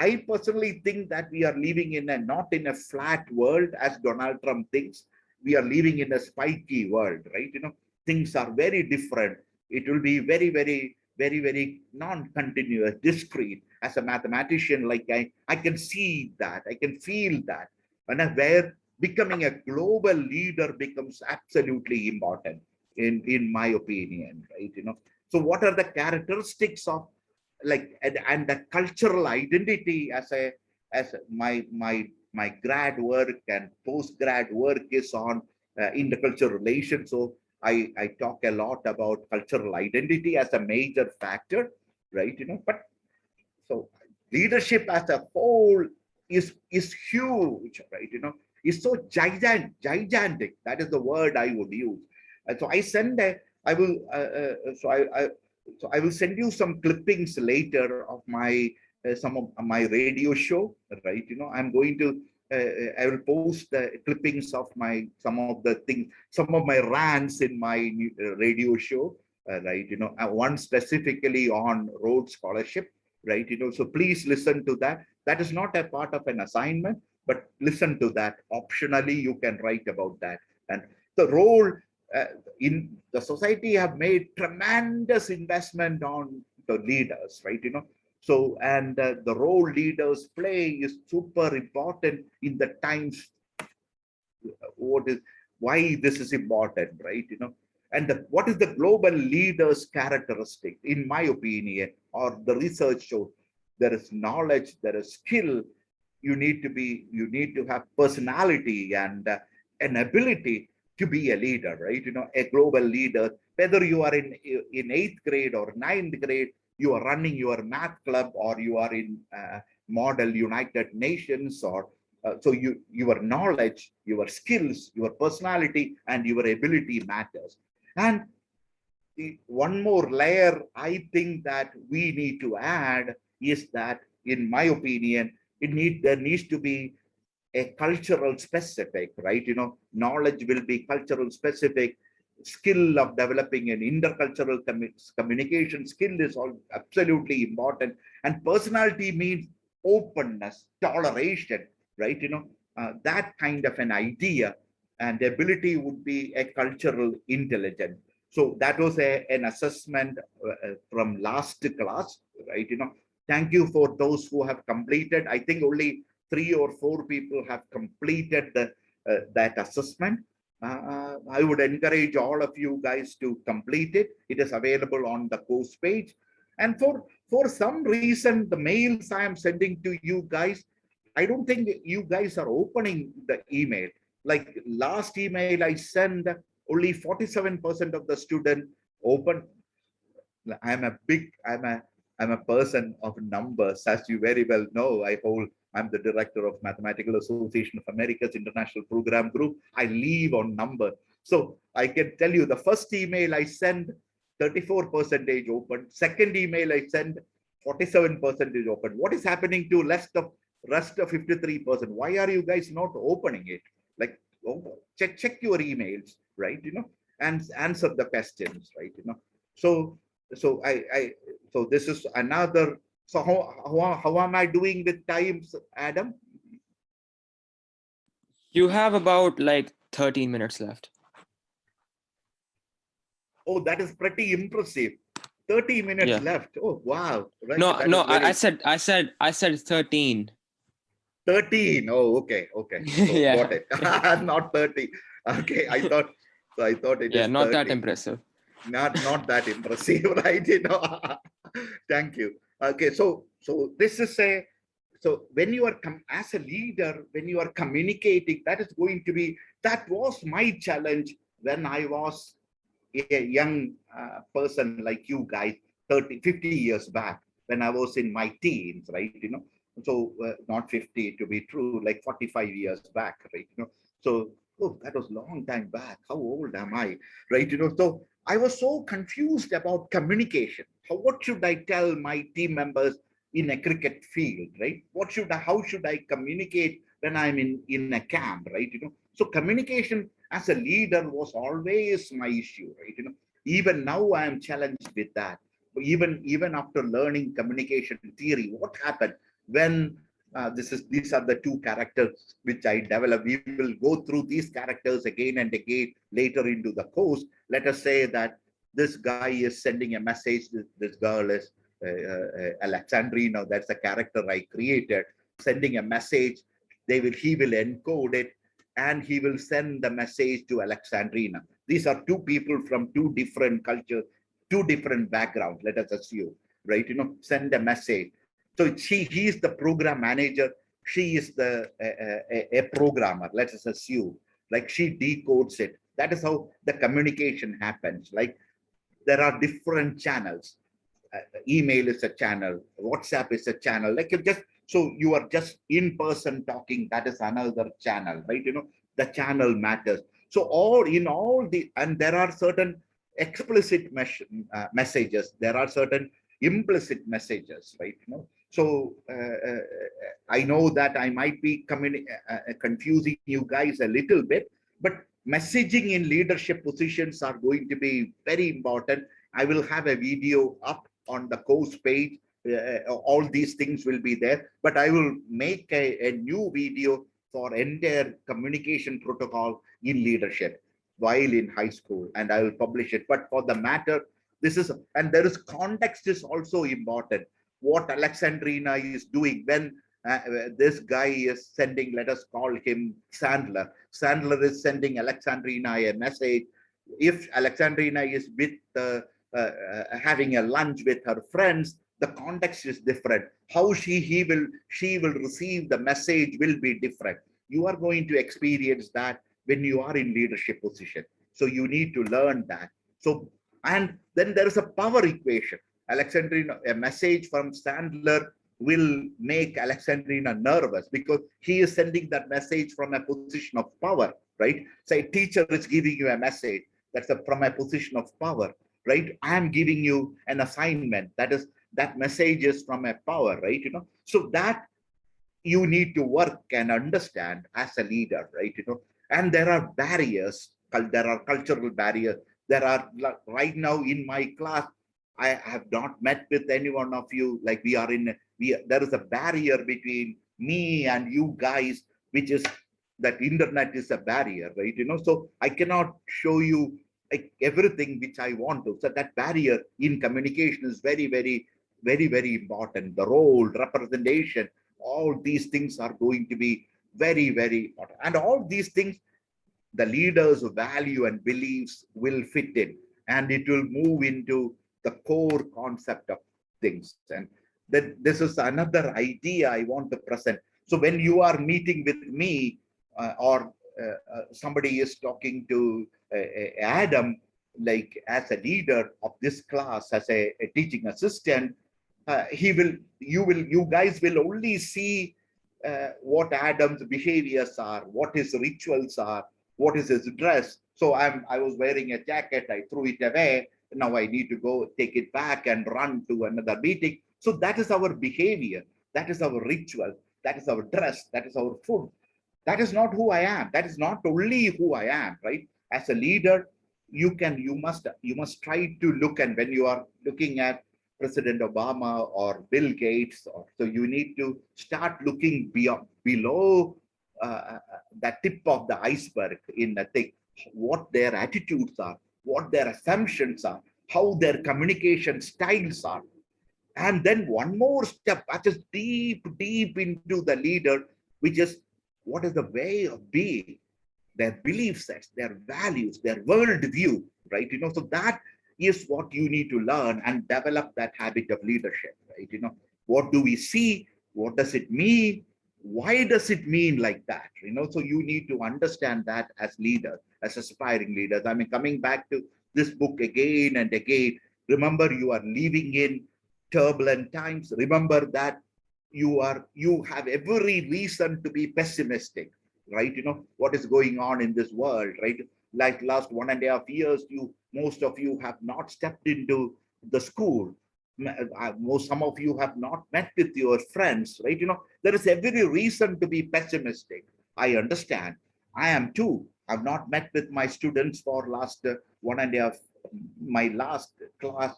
I personally think that we are living in not in a flat world as Donald Trump thinks. We are living in a spiky world, right? Things are very different. It will be very, very, very, very non-continuous, discrete. As a mathematician, like I can see that, I can feel that. And where becoming a global leader becomes absolutely important, in my opinion, right? So what are the characteristics of and the cultural identity as my grad work and post grad work is on intercultural relations. So I talk a lot about cultural identity as a major factor, right? But so leadership as a whole is huge, right? Is so gigantic. That is the word I would use. And so I send a, I will so I will send you some clippings later of my some of my radio show, right? I'm going to I will post the clippings of my some of the things, some of my rants in my radio show, right? One specifically on road scholarship, right? So please listen to that. That is not a part of an assignment, but listen to that. Optionally, you can write about that. And the role in the society have made tremendous investment on the leaders, right? So, and the role leaders play is super important in the times. What is why this is important, right? And what is the global leaders characteristic? In my opinion, or the research shows, there is knowledge, there is skill. You need to have personality and an ability to be a leader, right? A global leader, whether you are in 8th grade or 9th grade, you are running your math club, or you are in Model United Nations, or so your knowledge, your skills, your personality, and your ability matters. And one more layer I think that we need to add is that, in my opinion, there needs to be a cultural specific, right? Knowledge will be cultural specific. Skill of developing an intercultural communication skill is all absolutely important. And personality means openness, toleration, right? That kind of an idea. And ability would be a cultural intelligence. So that was an assessment from last class, right? Thank you for those who have completed. I think only 3 or 4 people have completed that assessment. I would encourage all of you guys to complete it. It is available on the course page. And for some reason, the mails I am sending to you guys, I don't think you guys are opening the email. Like last email I sent, only 47% of the student open. I'm a person of numbers, as you very well know. I'm the director of Mathematical Association of America's International Program Group. I live on number. So I can tell you the first email I sent, 34% open. Second email I sent, 47% open. What is happening to rest of 53%? Why are you guys not opening it? Like, check your emails, right? And answer the questions, right? So so this is another. So how am I doing with times, Adam? You have about like 13 minutes left. Oh, that is pretty impressive. 30 minutes Yeah. left. Oh, wow. Right. No, Really... I said 13. 13. Oh, okay. So Yeah. got it. Not 30. Okay. I thought it is Not 30. that impressive. Not that impressive, right? Thank you. Okay, so this is so when you are as a leader, when you are communicating, that was my challenge when I was a young person like you guys 50 years back. when I was in my teens, right? So not 50 to be true, like 45 years back, right? So, oh, that was long time back. How old am I, right? So I was so confused about communication. What should I tell my team members in a cricket field, right? How should I communicate when I'm in a camp, right? So communication as a leader was always my issue, right? Even now I am challenged with that. Even after learning communication theory, what happened when these are the two characters which I develop. We will go through these characters again and again later into the course. Let us say that this guy is sending a message. This girl is Alexandrina. That's the character I created. Sending a message. He will encode it, and he will send the message to Alexandrina. These are two people from two different cultures, two different backgrounds. Let us assume, right? Send a message. So he is the program manager. She is a programmer. Let us assume, like she decodes it. That is how the communication happens. Like there are different channels. Email is a channel. WhatsApp is a channel. Like you are just in person talking. That is another channel, right? The channel matters. So and there are certain explicit messages. There are certain implicit messages, right? So I know that I might be confusing you guys a little bit, but messaging in leadership positions are going to be very important. I will have a video up on the course page. All these things will be there, but I will make a new video for entire communication protocol in leadership while in high school, and I will publish it. But for the matter, and there is context is also important. What Alexandrina is doing when this guy is sending, let us call him Sandler. Sandler is sending Alexandrina a message. If Alexandrina is with having a lunch with her friends, the context is different. How she will receive the message will be different. You are going to experience that when you are in leadership position. So you need to learn that. So, and then there is a power equation. Alexandrina, a message from Sandler will make Alexandrina nervous because he is sending that message from a position of power, right? Say, teacher is giving you a message from a position of power, right? I am giving you an assignment. That message is from a power, right? So that you need to work and understand as a leader, right? And there are barriers. There are cultural barriers. There are, right now in my class, I have not met with any one of you. Like there is a barrier between me and you guys, which is that internet is a barrier, right? So I cannot show you like everything which I want to. So that barrier in communication is very, very, very, very important. The role, representation, all these things are going to be very, very important. And all these things, the leader's value and beliefs will fit in, and it will move into the core concept of things. And then this is another idea I want to present. So when you are meeting with me or somebody is talking to Adam, like as a leader of this class, as a teaching assistant, you guys will only see what Adam's behaviors are, what his rituals are, what is his dress. So I was wearing a jacket, I threw it away. Now I need to go take it back and run to another meeting. So that is our behavior. That is our ritual. That is our dress. That is our food. That is not who I am. That is not only who I am, right? As a leader, you must try to look, and when you are looking at President Obama or Bill Gates, so you need to start looking below the tip of the iceberg in the thing, what their attitudes are, what their assumptions are, how their communication styles are. And then one more step, that is deep into the leader, which is what is the way of being, their belief sets, their values, their worldview, right? So that is what you need to learn and develop that habit of leadership, right? What do we see? What does it mean? Why does it mean like that? So you need to understand that as leaders, as aspiring leaders. I mean, coming back to this book again and again, remember you are living in turbulent times, remember that you have every reason to be pessimistic, right? What is going on in this world, right? Like last 1.5 years, most of you have not stepped into the school. Some of you have not met with your friends, right? There is every reason to be pessimistic. I understand. I am too. I've not met with my students for last 1.5. My last class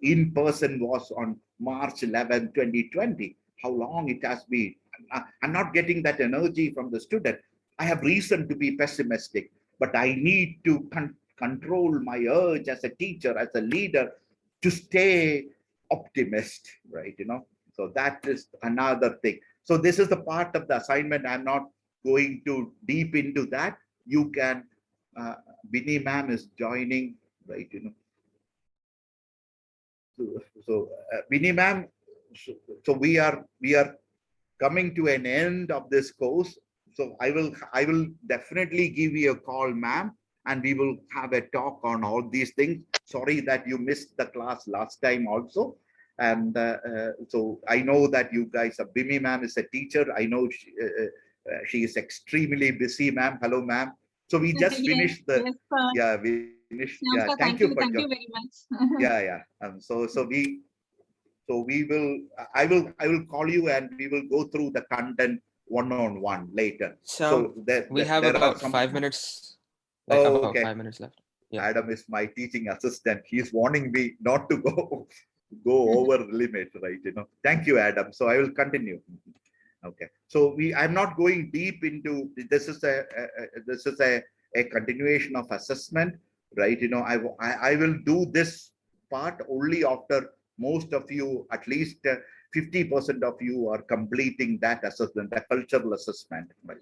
in person was on March 11, 2020. How long it has been. I'm not getting that energy from the student. I have reason to be pessimistic, but I need to control my urge as a teacher, as a leader, to stay optimist, right? So that is another thing. So this is the part of the assignment. I'm not going to deep into that. You can, Binny ma'am is joining, right? So Binny ma'am, so we are coming to an end of this course. So I will definitely give you a call, ma'am, and we will have a talk on all these things. Sorry that you missed the class last time also. And so I know that you guys, Bimi ma'am is a teacher. I know she is extremely busy, ma'am. Hello, ma'am. So we just Yes, finished the, yes, sir. yeah, we finished. No, Yeah, sir, thank you for thank you joining. very much. Yeah. So we will, I will call you and we will go through the content one-on-one later. So we have there are about some, 5 minutes, like oh, about okay. 5 minutes left. Yeah. Adam is my teaching assistant. He's warning me not to go over the limit, right? Thank you, Adam. So I will continue. Okay. So I'm not going deep into, this is a continuation of assessment, right? I will do this part only after most of you, at least 50% of you are completing that assessment, the cultural assessment, right?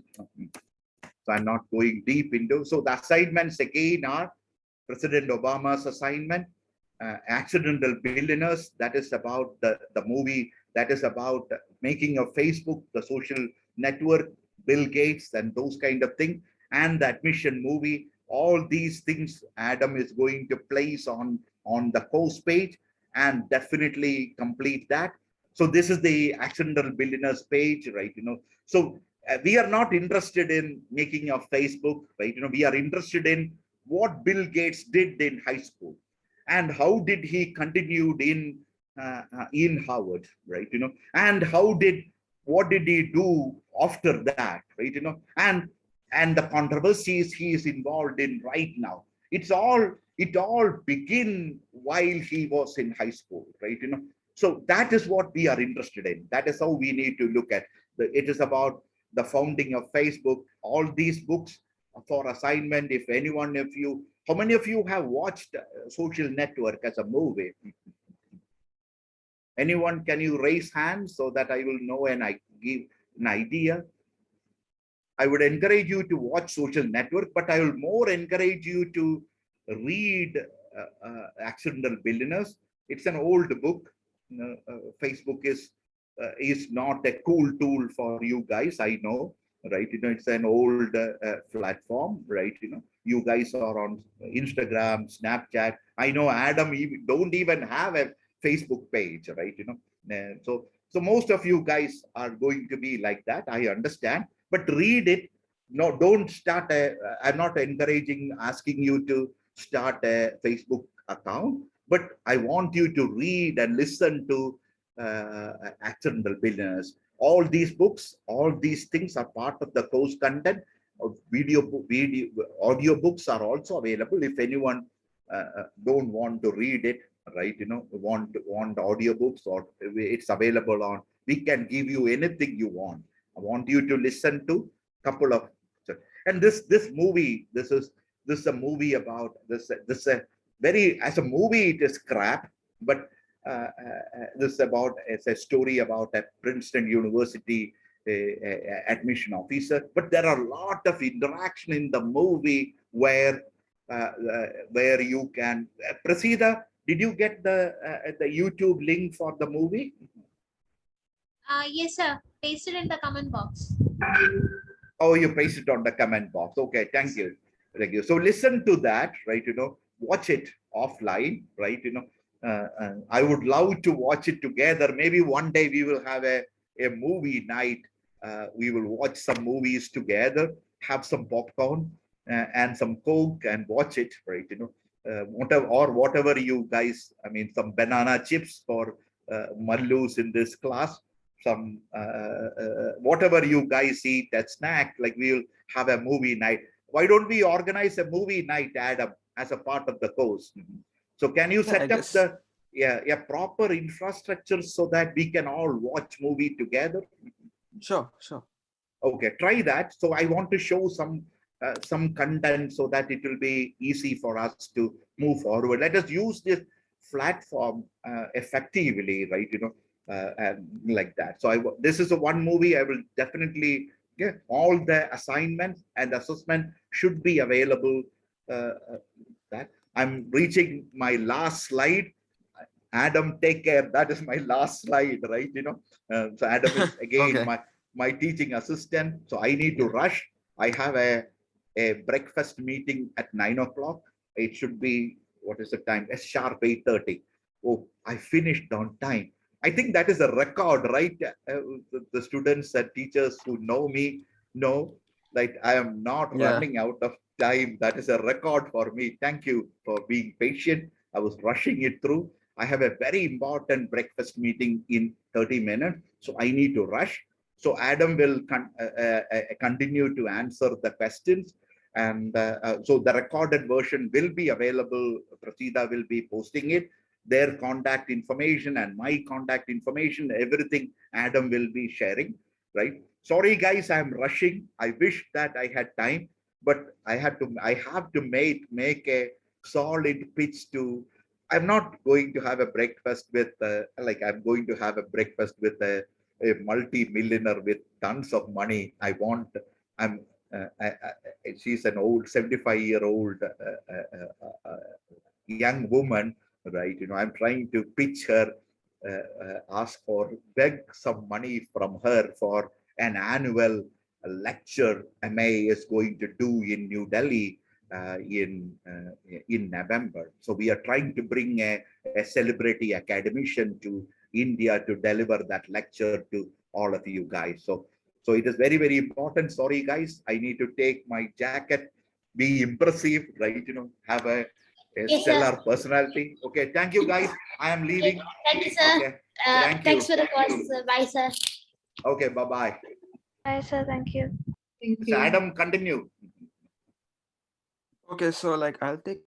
So I'm not going deep into, so the assignments again are President Obama's assignment, Accidental Billionaires, that is about the movie, that is about making of Facebook, the social network, Bill Gates and those kind of things, and the admission movie. All these things Adam is going to place on the course page and definitely complete that. So this is the Accidental Billionaires page, right? So we are not interested in making of Facebook, right? We are interested in what Bill Gates did in high school and how did he continued in Harvard, right? And what did he do after that, right? And the controversies he is involved in right now. It all begin while he was in high school, right? So that is what we are interested in. That is how we need to look at it. Is about the founding of Facebook, all these books for assignment. If anyone of you, how many of you have watched Social Network as a movie? Anyone, can you raise hands so that I will know and I give an idea? I would encourage you to watch Social Network, but I will more encourage you to read Accidental Billionaires. It's an old book. Facebook is not a cool tool for you guys, I know, right? It's an old platform, right? You guys are on Instagram, Snapchat. I know Adam don't even have a Facebook page, right? So most of you guys are going to be like that. I understand, but read it. No, don't start I'm not asking you to start a Facebook account, but I want you to read and listen to Accidental Billionaires. All these books, all these things are part of the course content. Audio books are also available. If anyone don't want to read it, right? Want audiobooks, or it's available on. We can give you anything you want. I want you to listen to couple of, and this movie. This is a movie about this. This a very, as a movie it is crap, but this is about, it's a story about a Princeton University admission officer. But there are a lot of interaction in the movie where you can. Prasida, did you get the YouTube link for the movie? Yes, sir. Paste it in the comment box. Oh, you paste it on the comment box. Okay, thank you. Thank you. So listen to that, right? Watch it offline, right? And I would love to watch it together. Maybe one day we will have a movie night. We will watch some movies together, have some popcorn and some Coke and watch it, right? Whatever you guys, I mean, some banana chips for Mallus in this class, some whatever you guys eat, that snack, like we'll have a movie night. Why don't we organize a movie night, Adam, as a part of the course? So can you Yeah, I set up guess. the proper infrastructure so that we can all watch movie together? Sure, sure. Okay, try that. So I want to show some content so that it will be easy for us to move forward. Let us use this platform effectively, right? And like that. So this is a one movie. I will definitely get all the assignments and assessment should be available. That I'm reaching my last slide. Adam, take care. That is my last slide, right? So Adam is again Okay. my teaching assistant. So I need to Yeah. rush. I have a breakfast meeting at 9 o'clock. It should be, what is the time? A sharp 8:30. Oh, I finished on time. I think that is a record, right? The students and teachers who know me know that I am not Yeah. running out of time. That is a record for me. Thank you for being patient. I was rushing it through. I have a very important breakfast meeting in 30 minutes. So I need to rush. So Adam will continue to answer the questions. And so the recorded version will be available. Prasida will be posting it. Their contact information and my contact information, everything Adam will be sharing, right? Sorry, guys, I'm rushing. I wish that I had time, but I have to make a solid pitch to. I'm not going to have a breakfast with I'm going to have a breakfast with a multi-millionaire with tons of money. I'm she's an old 75-year-old young woman, right? I'm trying to pitch her, beg some money from her for an annual lecture MA is going to do in New Delhi in November. So we are trying to bring a celebrity academician to India to deliver that lecture to all of you guys. So it is very, very important. Sorry, guys, I need to take my jacket, be impressive, right? Have a Yes, sir. stellar personality. Okay, thank you, guys. I am leaving. Thank you, sir. Okay, thank you. Thanks for the call, sir. Bye, sir. Okay, bye-bye. Bye, sir. Thank you. Thank So you. Adam, continue. Okay, so like I'll take